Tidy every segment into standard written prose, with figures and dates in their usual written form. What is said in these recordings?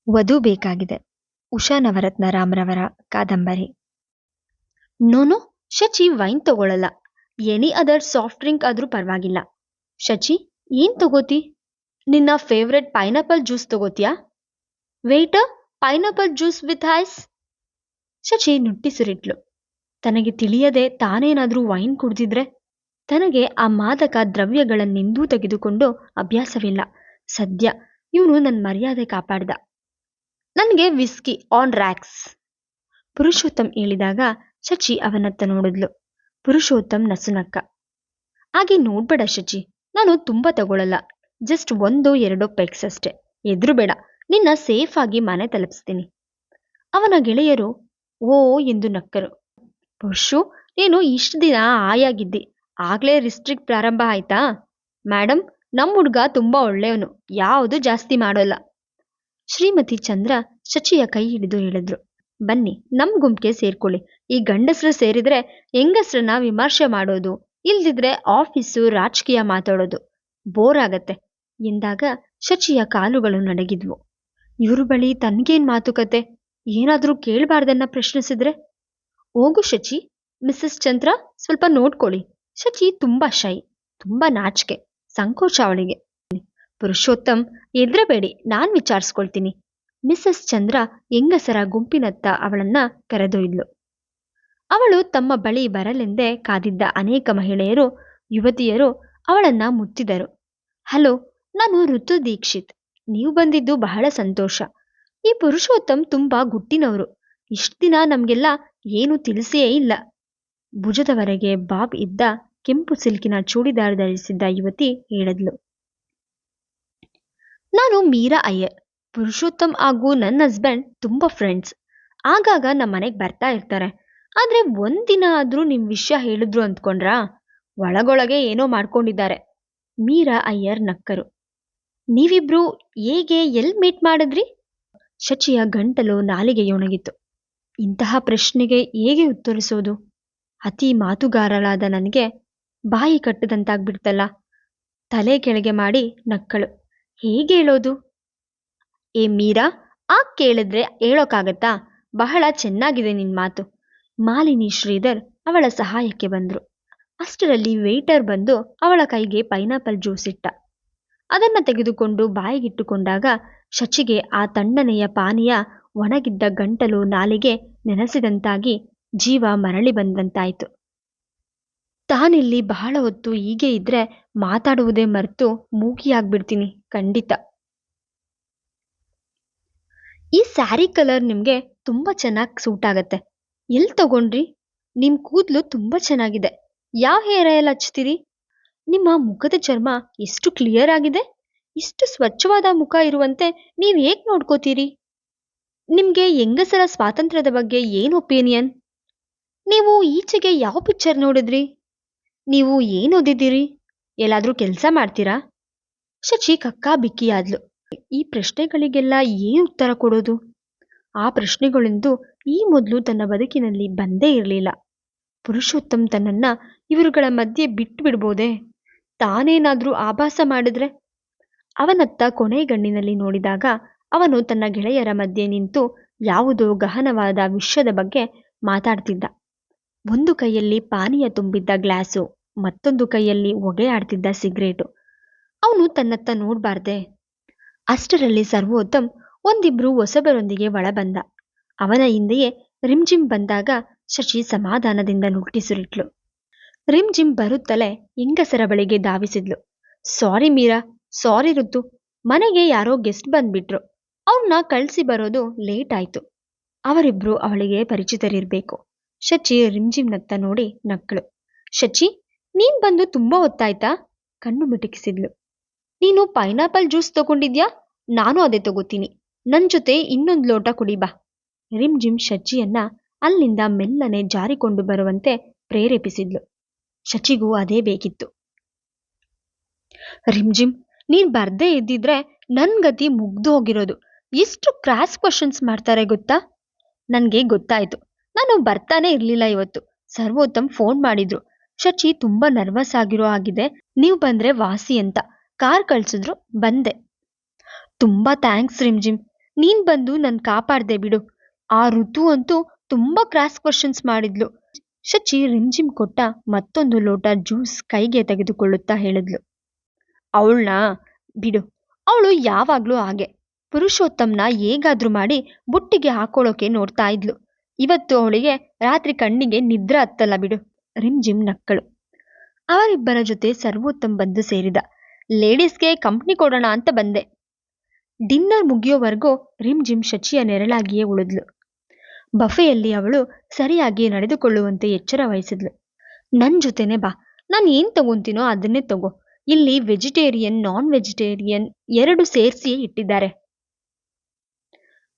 ವಧು ಬೇಕಾಗಿದೆ. ಉಷಾ ನವರತ್ನ ರಾಮ್ರವರ ಕಾದಂಬರಿ. ನೋನು, ಶಚಿ ವೈನ್ ತಗೊಳಲ್ಲ. ಎನಿ ಅದರ್ ಸಾಫ್ಟ್ ಡ್ರಿಂಕ್ ಆದ್ರೂ ಪರವಾಗಿಲ್ಲ. ಶಚಿ, ಏನ್ ತಗೋತಿ? ನಿನ್ನ ಫೇವ್ರೆಟ್ ಪೈನಾಪಲ್ ಜ್ಯೂಸ್ ತಗೋತಿಯಾ? Waiter, pineapple juice with ice. Shachi ನುಟ್ಟಿಸುರಿಟ್ಲು. ತನಗೆ ತಿಳಿಯದೆ ತಾನೇನಾದ್ರೂ ವೈನ್ ಕುಡ್ದಿದ್ರೆ? ತನಗೆ ಆ ಮಾದಕ ದ್ರವ್ಯಗಳನ್ನೆಂದೂ ತೆಗೆದುಕೊಂಡು ಅಭ್ಯಾಸವಿಲ್ಲ. ಸದ್ಯ ಇವನು ನನ್ನ ಮರ್ಯಾದೆ ಕಾಪಾಡ್ದ. ನನಗೆ ವಿಸ್ಕಿ ಆನ್ ರ್ಯಾಕ್ಸ್. ಪುರುಷೋತ್ತಮ್ ಹೇಳಿದಾಗ ಶಚಿ ಅವನತ್ತ ನೋಡಿದ್ಲು. ಪುರುಷೋತ್ತಮ್ ನಸುನಕ್ಕ. ಹಾಗೆ ನೋಡ್ಬೇಡ ಶಚಿ, ನಾನು ತುಂಬ ತಗೊಳ್ಳಲ್ಲ. ಜಸ್ಟ್ 1-2 ಪೆಗ್ಸ್ ಅಷ್ಟೆ. ಎದುರು ಬೇಡ, ನಿನ್ನ ಸೇಫ್ ಆಗಿ ಮನೆ ತಲುಪಿಸ್ತೀನಿ. ಅವನ ಗೆಳೆಯರು ಓ ಎಂದು ನಕ್ಕರು. ಪುರುಷು, ನೀನು ಇಷ್ಟು ದಿನ ಆಯಾಗಿದ್ದಿ, ಆಗ್ಲೇ ರಿಸ್ಟ್ರಿಕ್ಟ್ ಪ್ರಾರಂಭ ಆಯ್ತಾ? ಮೇಡಮ್, ನಮ್ಮ ಹುಡುಗ ತುಂಬ ಒಳ್ಳೆಯವನು, ಯಾವುದು ಜಾಸ್ತಿ ಮಾಡೋಲ್ಲ. ಶ್ರೀಮತಿ ಚಂದ್ರ ಶಚಿಯ ಕೈ ಹಿಡಿದು ಹೇಳಿದ್ರು. ಬನ್ನಿ, ನಮ್ ಗುಂಪಿಗೆ ಸೇರ್ಕೊಳ್ಳಿ. ಈ ಗಂಡಸರು ಸೇರಿದ್ರೆ ಹೆಂಗಸ್ರನ್ನ ವಿಮರ್ಶೆ ಮಾಡೋದು, ಇಲ್ದಿದ್ರೆ ಆಫೀಸು ರಾಜಕೀಯ ಮಾತಾಡೋದು ಬೋರ್ ಆಗತ್ತೆ ಎಂದಾಗ ಶಚಿಯ ಕಾಲುಗಳು ನಡಗಿದ್ವು. ಇವ್ರ ಬಳಿ ತನ್ಗೇನ್ ಮಾತುಕತೆ? ಏನಾದ್ರೂ ಕೇಳಬಾರ್ದನ್ನ ಪ್ರಶ್ನಿಸಿದ್ರೆ? ಹೋಗು ಶಚಿ. ಮಿಸಸ್ ಚಂದ್ರ, ಸ್ವಲ್ಪ ನೋಡ್ಕೊಳ್ಳಿ. ಶಚಿ ತುಂಬಾ ಶೈ, ತುಂಬಾ ನಾಚಿಕೆ, ಸಂಕೋಚ ಅವಳಿಗೆ. ಪುರುಷೋತ್ತಮ್, ಎದ್ರಬೇಡಿ, ನಾನ್ ವಿಚಾರಿಸ್ಕೊಳ್ತೀನಿ. ಮಿಸಸ್ ಚಂದ್ರ ಹೆಂಗಸರ ಗುಂಪಿನತ್ತ ಅವಳನ್ನ ಕರೆದೊಯ್ದ್ಲು. ಅವಳು ತಮ್ಮ ಬಳಿ ಬರಲೆಂದೇ ಕಾದಿದ್ದ ಅನೇಕ ಮಹಿಳೆಯರು, ಯುವತಿಯರು ಅವಳನ್ನ ಮುತ್ತಿದರು. ಹಲೋ, ನಾನು ಋತು ದೀಕ್ಷಿತ್. ನೀವು ಬಂದಿದ್ದು ಬಹಳ ಸಂತೋಷ. ಈ ಪುರುಷೋತ್ತಮ್ ತುಂಬಾ ಗುಟ್ಟಿನವರು. ಇಷ್ಟ ದಿನ ನಮ್ಗೆಲ್ಲ ಏನು ತಿಳಿಸಿಯೇ ಇಲ್ಲ. ಭುಜದವರೆಗೆ ಬಾಬ್ ಇದ್ದ ಕೆಂಪು ಸಿಲ್ಕಿನ ಚೂಡಿದಾರ್ ಧರಿಸಿದ್ದ ಯುವತಿ ಹೇಳಿದ್ಲು. ನಾನು ಮೀರಾ ಅಯ್ಯರ್. ಪುರುಷೋತ್ತಮ್ ಹಾಗೂ ನನ್ನ ಹಸ್ಬೆಂಡ್ ತುಂಬಾ ಫ್ರೆಂಡ್ಸ್. ಆಗಾಗ ನಮ್ಮ ಮನೆಗೆ ಬರ್ತಾ ಇರ್ತಾರೆ. ಆದ್ರೆ ಒಂದಿನ ಆದ್ರೂ ನಿಮ್ ವಿಷಯ ಹೇಳಿದ್ರು ಅಂದ್ಕೊಂಡ್ರಾ? ಒಳಗೊಳಗೆ ಏನೋ ಮಾಡ್ಕೊಂಡಿದ್ದಾರೆ. ಮೀರಾ ಅಯ್ಯರ್ ನಕ್ಕರು. ನೀವಿಬ್ರು ಹೇಗೆ ಎಲ್ ಮೀಟ್ ಮಾಡಿದ್ರಿ? ಶಚಿಯ ಗಂಟಲು ನಾಲಿಗೆಯೊಣಗಿತು. ಇಂತಹ ಪ್ರಶ್ನೆಗೆ ಹೇಗೆ ಉತ್ತರಿಸೋದು? ಅತಿ ಮಾತುಗಾರಳಾದ ನನಗೆ ಬಾಯಿ ಕಟ್ಟದಂತಾಗ್ಬಿಡ್ತಲ್ಲ. ತಲೆ ಕೆಳಗೆ ಮಾಡಿ ನಕ್ಕಳು. ಹೇಗೆ ಹೇಳೋದು? ಏ ಮೀರಾ, ಕೇಳಿದ್ರೆ ಹೇಳೋಕ್ಕಾಗತ್ತಾ? ಬಹಳ ಚೆನ್ನಾಗಿದೆ ನಿನ್ ಮಾತು. ಮಾಲಿನಿ ಶ್ರೀಧರ್ ಅವಳ ಸಹಾಯಕ್ಕೆ ಬಂದ್ರು. ಅಷ್ಟರಲ್ಲಿ ವೇಟರ್ ಬಂದು ಅವಳ ಕೈಗೆ ಪೈನಾಪಲ್ ಜ್ಯೂಸ್ ಇಟ್ಟ. ಅದನ್ನ ತೆಗೆದುಕೊಂಡು ಬಾಯಿಗಿಟ್ಟುಕೊಂಡಾಗ ಶಚಿಗೆ ಆ ತಣ್ಣನೆಯ ಪಾನೀಯ ಒಣಗಿದ್ದ ಗಂಟಲು ನಾಲಿಗೆ ನೆನೆಸಿದಂತಾಗಿ ಜೀವ ಮರಳಿ ಬಂದಂತಾಯ್ತು. ತಾನಿಲ್ಲಿ ಬಹಳ ಹೊತ್ತು ಹೀಗೆ ಇದ್ರೆ ಮಾತಾಡುವುದೇ ಮರೆತು ಮೂಗಿಯಾಗ್ಬಿಡ್ತೀನಿ ಖಂಡಿತ. ಈ ಸ್ಯಾರಿ ಕಲರ್ ನಿಮ್ಗೆ ತುಂಬಾ ಚೆನ್ನಾಗಿ ಸೂಟ್ ಆಗತ್ತೆ. ಎಲ್ಲಿ ತಗೊಂಡ್ರಿ? ನಿಮ್ ಕೂದಲು ತುಂಬಾ ಚೆನ್ನಾಗಿದೆ. ಯಾವ ಹೇರ್ ಆಯಿಲ್ ಹಚ್ತೀರಿ? ನಿಮ್ಮ ಮುಖದ ಚರ್ಮ ಎಷ್ಟು ಕ್ಲಿಯರ್ ಆಗಿದೆ. ಇಷ್ಟು ಸ್ವಚ್ಛವಾದ ಮುಖ ಇರುವಂತೆ ನೀವ್ ಹೇಗ್ ನೋಡ್ಕೋತೀರಿ? ನಿಮ್ಗೆ ಹೆಂಗಸರ ಸ್ವಾತಂತ್ರ್ಯದ ಬಗ್ಗೆ ಏನ್ ಒಪಿನಿಯನ್? ನೀವು ಈಚೆಗೆ ಯಾವ ಪಿಕ್ಚರ್ ನೋಡಿದ್ರಿ? ನೀವು ಏನ್ ಓದಿದ್ದೀರಿ? ಎಲ್ಲಾದ್ರೂ ಕೆಲಸ ಮಾಡ್ತೀರಾ? ಶಚಿ ಕಕ್ಕಾ ಬಿಕ್ಕಿಯಾದ್ಲು. ಈ ಪ್ರಶ್ನೆಗಳಿಗೆಲ್ಲ ಏನು ಉತ್ತರ ಕೊಡೋದು? ಆ ಪ್ರಶ್ನೆಗಳೆಂದು ಈ ಮೊದಲು ತನ್ನ ಬದುಕಿನಲ್ಲಿ ಬಂದೇ ಇರಲಿಲ್ಲ. ಪುರುಷೋತ್ತಮ್ ತನ್ನನ್ನ ಇವರುಗಳ ಮಧ್ಯೆ ಬಿಟ್ಟು ಬಿಡ್ಬೋದೇ? ತಾನೇನಾದ್ರೂ ಆಭಾಸ ಮಾಡಿದ್ರೆ? ಅವನತ್ತ ಕೊನೆಗಣ್ಣಿನಲ್ಲಿ ನೋಡಿದಾಗ ಅವನು ತನ್ನ ಗೆಳೆಯರ ಮಧ್ಯೆ ನಿಂತು ಯಾವುದೋ ಗಹನವಾದ ವಿಷಯದ ಬಗ್ಗೆ ಮಾತಾಡ್ತಿದ್ದ. ಒಂದು ಕೈಯಲ್ಲಿ ಪಾನೀಯ ತುಂಬಿದ್ದ ಗ್ಲಾಸು, ಮತ್ತೊಂದು ಕೈಯಲ್ಲಿ ಹೊಗೆ ಆಡ್ತಿದ್ದ ಸಿಗರೇಟು. ಅವನು ತನ್ನತ್ತ ನೋಡ್ಬಾರ್ದೆ? ಅಷ್ಟರಲ್ಲಿ ಸರ್ವೋತ್ತಮ್ ಒಂದಿಬ್ರು ಹೊಸಬರೊಂದಿಗೆ ಒಳ ಬಂದ. ಅವನ ಹಿಂದೆಯೇ ರಿಮ್ಜಿಮ್ ಬಂದಾಗ ಶಚಿ ಸಮಾಧಾನದಿಂದ ನುಟ್ಟಿಸುರಿಟ್ಲು. ರಿಮ್ಜಿಮ್ ಬರುತ್ತಲೇ ಹೆಂಗಸರ ಬಳಿಗೆ ಧಾವಿಸಿದ್ಲು. ಸಾರಿ ಮೀರಾ, ಸಾರಿ ಋತು, ಮನೆಗೆ ಯಾರೋ ಗೆಸ್ಟ್ ಬಂದ್ಬಿಟ್ರು. ಅವ್ರನ್ನ ಕಳಿಸಿ ಬರೋದು ಲೇಟ್ ಆಯ್ತು. ಅವರಿಬ್ರು ಅವಳಿಗೆ ಪರಿಚಿತರಿರ್ಬೇಕು. ಶಚಿ ರಿಮ್ಜಿಮ್ನತ್ತ ನೋಡಿ ನಕ್ಕಳು. ಶಚಿ, ನೀನ್ ಬಂದು ತುಂಬಾ ಹೊತ್ತಾಯ್ತಾ? ಕಣ್ಣು ಮಿಟುಕಿಸಿದ್ಲು. ನೀನು ಪೈನಾಪಲ್ ಜ್ಯೂಸ್ ತಗೊಂಡಿದ್ಯಾ? ನಾನು ಅದೇ ತಗೋತೀನಿ. ನನ್ ಜೊತೆ ಇನ್ನೊಂದು ಲೋಟ ಕುಡಿ ಬಾ. ರಿಮ್ಜಿಮ್ ಶಚಿಯನ್ನ ಅಲ್ಲಿಂದ ಮೆಲ್ಲನೆ ಜಾರಿಕೊಂಡು ಬರುವಂತೆ ಪ್ರೇರೇಪಿಸಿದ್ಲು. ಶಚಿಗೂ ಅದೇ ಬೇಕಿತ್ತು. ರಿಮ್ಜಿಮ್, ನೀನ್ ಬರ್ದೇ ಇದ್ದಿದ್ರೆ ನನ್ ಗತಿ ಮುಗ್ದು ಹೋಗಿರೋದು. ಎಷ್ಟು ಕ್ರಾಸ್ ಕ್ವಶನ್ಸ್ ಮಾಡ್ತಾರೆ ಗೊತ್ತಾ? ನನ್ಗೆ ಗೊತ್ತಾಯ್ತು. ನಾನು ಬರ್ತಾನೆ ಇರ್ಲಿಲ್ಲ ಇವತ್ತು. ಸರ್ವೋತ್ತಮ್ ಫೋನ್ ಮಾಡಿದ್ರು. ಶಚಿ ತುಂಬಾ ನರ್ವಸ್ ಆಗಿರೋ ಆಗಿದೆ, ನೀವು ಬಂದ್ರೆ ವಾಸಿ ಅಂತ ಕಾರ್ ಕಳ್ಸಿದ್ರು, ಬಂದೆ. ತುಂಬಾ ಥ್ಯಾಂಕ್ಸ್ ರಿಮ್ಜಿಮ್. ನೀನ್ ಬಂದು ನನ್ ಕಾಪಾಡ್ದೆ ಬಿಡು. ಆ ಋತು ಅಂತೂ ತುಂಬಾ ಕ್ರಾಸ್ ಕ್ವಶನ್ಸ್ ಮಾಡಿದ್ಲು. ಶಚಿ ರಿಮ್ಜಿಮ್ ಕೊಟ್ಟ ಮತ್ತೊಂದು ಲೋಟ ಜ್ಯೂಸ್ ಕೈಗೆ ತೆಗೆದುಕೊಳ್ಳುತ್ತಾ ಹೇಳಿದ್ಲು. ಅವಳನ್ನ ಬಿಡು, ಅವಳು ಯಾವಾಗ್ಲೂ ಹಾಗೆ. ಪುರುಷೋತ್ತಮ್ನ ಹೇಗಾದ್ರೂ ಮಾಡಿ ಬುಟ್ಟಿಗೆ ಹಾಕೊಳ್ಳೋಕೆ ನೋಡ್ತಾ ಇದ್ಲು. ಇವತ್ತು ಅವಳಿಗೆ ರಾತ್ರಿ ಕಣ್ಣಿಗೆ ನಿದ್ರೆ ಹತ್ತಲ್ಲ ಬಿಡು. ರಿಮ್ಜಿಮ್ ನಕ್ಕಳು. ಅವರಿಬ್ಬರ ಜೊತೆ ಸರ್ವೋತ್ತಮ್ ಬಂದು ಸೇರಿದ. ಲೇಡೀಸ್ಗೆ ಕಂಪ್ನಿ ಕೊಡೋಣ ಅಂತ ಬಂದೆ. ಡಿನ್ನರ್ ಮುಗಿಯೋವರೆಗೂ ರಿಮ್ಜಿಮ್ ಶಚಿಯ ನೆರಳಾಗಿಯೇ ಉಳಿದ್ಲು. ಬಫೆಯಲ್ಲಿ ಅವಳು ಸರಿಯಾಗಿ ನಡೆದುಕೊಳ್ಳುವಂತೆ ಎಚ್ಚರ ವಹಿಸಿದ್ಲು. ನನ್ ಜೊತೆನೆ ಬಾ, ನಾನು ಏನ್ ತಗೊಂತೀನೋ ಅದನ್ನೇ ತಗೋ. ಇಲ್ಲಿ ವೆಜಿಟೇರಿಯನ್ ನಾನ್ ವೆಜಿಟೇರಿಯನ್ ಎರಡು ಸೇರಿಸಿಯೇ ಇಟ್ಟಿದ್ದಾರೆ.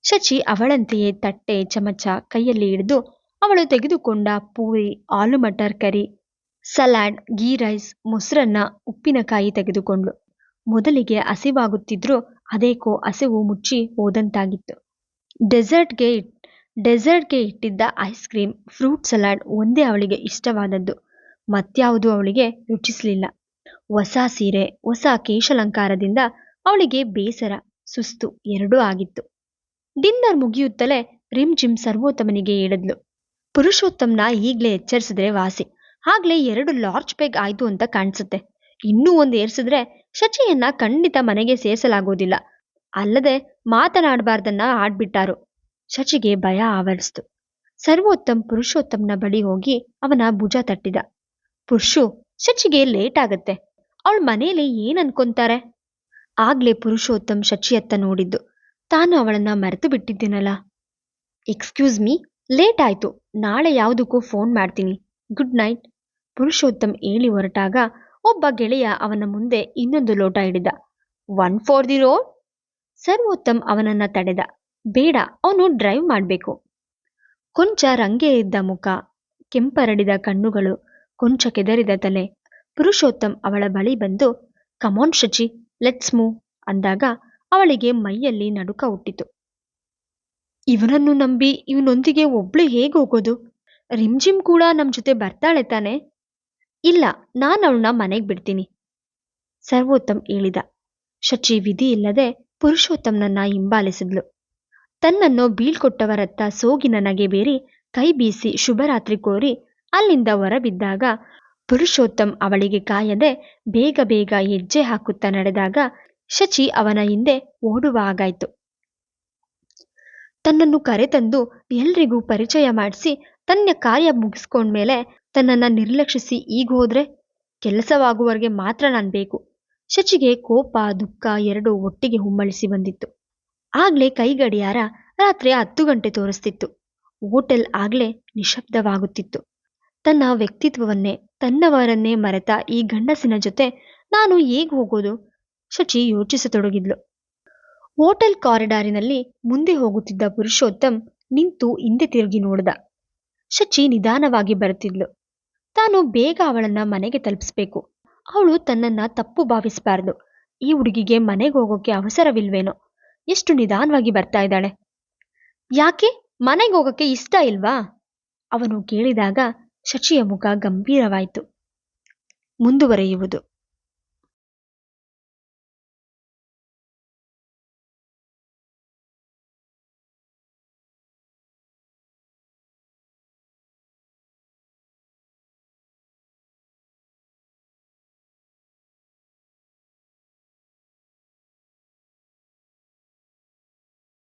ಶಚಿ ಅವಳಂತೆಯೇ ತಟ್ಟೆ ಚಮಚ ಕೈಯಲ್ಲಿ ಹಿಡಿದು ಅವಳು ತೆಗೆದುಕೊಂಡ ಪೂರಿ, ಆಲೂ ಮಟರ್ ಕರಿ, ಸಲಾಡ್, ಗೀ ರೈಸ್, ಮೊಸರನ್ನ, ಉಪ್ಪಿನಕಾಯಿ ತೆಗೆದುಕೊಂಡ್ಳು. ಮೊದಲಿಗೆ ಹಸಿವಾಗುತ್ತಿದ್ರೂ ಅದೇಕೋ ಹಸಿವು ಮುಚ್ಚಿ ಹೋದಂತಾಗಿತ್ತು. ಡೆಸರ್ಟ್ಗೆ ಇಟ್ಟಿದ್ದ ಐಸ್ ಕ್ರೀಮ್, ಫ್ರೂಟ್ ಸಲಾಡ್ ಒಂದೇ ಅವಳಿಗೆ ಇಷ್ಟವಾದದ್ದು. ಮತ್ಯಾವುದೂ ಅವಳಿಗೆ ರುಚಿಸಲಿಲ್ಲ. ಹೊಸ ಸೀರೆ, ಹೊಸ ಕೇಶಾಲಂಕಾರದಿಂದ ಅವಳಿಗೆ ಬೇಸರ, ಸುಸ್ತು ಎರಡೂ ಆಗಿತ್ತು. ಡಿನ್ನರ್ ಮುಗಿಯುತ್ತಲೇ ರಿಮ್ಜಿಮ್ ಸರ್ವೋತ್ತಮನಿಗೆ ಹೇಳಿದ್ಲು. ಪುರುಷೋತ್ತಮ್ನ ಈಗ್ಲೇ ಎಚ್ಚರಿಸಿದ್ರೆ ವಾಸಿ. ಆಗ್ಲೇ 2 ಲಾರ್ಜ್ ಪೆಗ್ ಆಯ್ತು ಅಂತ ಕಾಣಿಸುತ್ತೆ. ಇನ್ನೂ ಒಂದು ಏರ್ಸಿದ್ರೆ ಶಚಿಯನ್ನ ಖಂಡಿತ ಮನೆಗೆ ಸೇರಿಸಲಾಗೋದಿಲ್ಲ. ಅಲ್ಲದೆ ಮಾತನಾಡಬಾರ್ದನ್ನ ಆಡ್ಬಿಟ್ಟಾರು. ಶಚಿಗೆ ಭಯ ಆವರಿಸ್ತು. ಸರ್ವೋತ್ತಮ್ ಪುರುಷೋತ್ತಮ್ನ ಬಳಿ ಹೋಗಿ ಅವನ ಭುಜ ತಟ್ಟಿದ. ಪುರುಷು, ಶಚಿಗೆ ಲೇಟ್ ಆಗತ್ತೆ. ಅವಳ ಮನೇಲಿ ಏನ್ ಅನ್ಕೊಂತಾರೆ? ಆಗ್ಲೇ ಪುರುಷೋತ್ತಮ್ ಶಚಿಯತ್ತ ನೋಡಿದ್ದು. ತಾನು ಅವಳನ್ನ ಮರೆತು ಬಿಟ್ಟಿದ್ದೀನಲ್ಲ. ಎಕ್ಸ್ಕ್ಯೂಸ್ ಮೀ, ಲೇಟ್ ಆಯ್ತು. ನಾಳೆ ಯಾವುದಕ್ಕೂ ಫೋನ್ ಮಾಡ್ತೀನಿ. Good night. ಪುರುಷೋತ್ತಮ್ ಹೇಳಿ ಹೊರಟಾಗ ಒಬ್ಬ ಗೆಳೆಯ ಅವನ ಮುಂದೆ ಇನ್ನೊಂದು ಲೋಟ ಹಿಡಿದ. 1 ಫಾರ್ ದಿ ರೋಡ್. ಸರ್ವೋತ್ತಮ್ ಅವನನ್ನ ತಡೆದ. ಬೇಡ, ಅವನು ಡ್ರೈವ್ ಮಾಡಬೇಕು. ಕೊಂಚ ರಂಗೆ ಇದ್ದ ಮುಖ, ಕೆಂಪರಡಿದ ಕಣ್ಣುಗಳು, ಕೊಂಚ ಕೆದರಿದ ತಲೆ. ಪುರುಷೋತ್ತಮ್ ಅವಳ ಬಳಿ ಬಂದು ಕಮಾನ್ ಶಚಿ, ಲೆಟ್ಸ್ ಮೂವ್ ಅಂದಾಗ ಅವಳಿಗೆ ಮೈಯಲ್ಲಿ ನಡುಕ ಹುಟ್ಟಿತು. ಇವನನ್ನು ನಂಬಿ ಇವನೊಂದಿಗೆ ಒಬ್ಳು ಹೇಗೆ ಹೋಗೋದು? ರಿಮ್ಜಿಮ್ ಕೂಡ ನಮ್ ಜೊತೆ ಬರ್ತಾಳೆ ತಾನೆ? ಇಲ್ಲ, ನಾನು ಅವಳನ್ನ ಮನೆಗೆ ಬಿಡ್ತೀನಿ, ಸರ್ವೋತ್ತಮ್ ಹೇಳಿದ. ಶಚಿ ವಿಧಿ ಇಲ್ಲದೆ ಪುರುಷೋತ್ತಮ್ನನ್ನ ಹಿಂಬಾಲಿಸಿದ್ಲು. ತನ್ನನ್ನು ಬೀಳ್ಕೊಟ್ಟವರತ್ತ ಸೋಗಿನ ನಗೆ ಬೇರಿ ಕೈ ಬೀಸಿ ಶುಭರಾತ್ರಿ ಕೋರಿ ಅಲ್ಲಿಂದ ಹೊರಬಿದ್ದಾಗ ಪುರುಷೋತ್ತಮ್ ಅವಳಿಗೆ ಕಾಯದೆ ಬೇಗ ಬೇಗ ಹೆಜ್ಜೆ ಹಾಕುತ್ತಾ ನಡೆದಾಗ ಶಚಿ ಅವನ ಹಿಂದೆ ಓಡುವ ಹಾಗಾಯ್ತು. ತನ್ನನ್ನು ಕರೆತಂದು ಎಲ್ರಿಗೂ ಪರಿಚಯ ಮಾಡಿಸಿ ತನ್ನ ಕಾರ್ಯ ಮುಗಿಸ್ಕೊಂಡ್ಮೇಲೆ ತನ್ನನ್ನ ನಿರ್ಲಕ್ಷಿಸಿ ಈಗ ಹೋದ್ರೆ ಕೆಲಸವಾಗುವವರೆಗೆ ಮಾತ್ರ ನಾನು ಬೇಕು. ಶಚಿಗೆ ಕೋಪ ದುಃಖ ಎರಡೂ ಒಟ್ಟಿಗೆ ಹುಮ್ಮಳಿಸಿ ಬಂದಿತ್ತು. ಆಗ್ಲೇ ಕೈಗಡಿಯಾರ ರಾತ್ರಿ 10 ಗಂಟೆ ತೋರಿಸ್ತಿತ್ತು. ಹೋಟೆಲ್ ಆಗ್ಲೇ ನಿಶಬ್ದವಾಗುತ್ತಿತ್ತು. ತನ್ನ ವ್ಯಕ್ತಿತ್ವವನ್ನೇ ತನ್ನವರನ್ನೇ ಮರೆತ ಈ ಗಂಡಸಿನ ಜೊತೆ ನಾನು ಹೇಗೆ ಹೋಗೋದು? ಶಚಿ ಯೋಚಿಸತೊಡಗಿದ್ಲು. ಹೋಟೆಲ್ ಕಾರಿಡಾರಿನಲ್ಲಿ ಮುಂದೆ ಹೋಗುತ್ತಿದ್ದ ಪುರುಷೋತ್ತಮ್ ನಿಂತು ಹಿಂದೆ ತಿರುಗಿ ನೋಡಿದ. ಶಚಿ ನಿಧಾನವಾಗಿ ಬರುತ್ತಿದ್ಲು. ತಾನು ಬೇಗ ಅವಳನ್ನ ಮನೆಗೆ ತಲುಪಿಸ್ಬೇಕು. ಅವಳು ತನ್ನನ್ನ ತಪ್ಪು ಭಾವಿಸಬಾರ್ದು. ಈ ಹುಡುಗಿಗೆ ಮನೆಗೆ ಹೋಗೋಕೆ ಅವಸರವಿಲ್ವೇನೋ, ಎಷ್ಟು ನಿಧಾನವಾಗಿ ಬರ್ತಾ ಇದ್ದಾಳೆ. ಯಾಕೆ ಮನೆಗೆ ಹೋಗೋಕೆ ಇಷ್ಟ ಇಲ್ವಾ? ಅವನು ಕೇಳಿದಾಗ ಶಚಿಯ ಮುಖ ಗಂಭೀರವಾಯಿತು. ಮುಂದುವರೆಯುವುದು.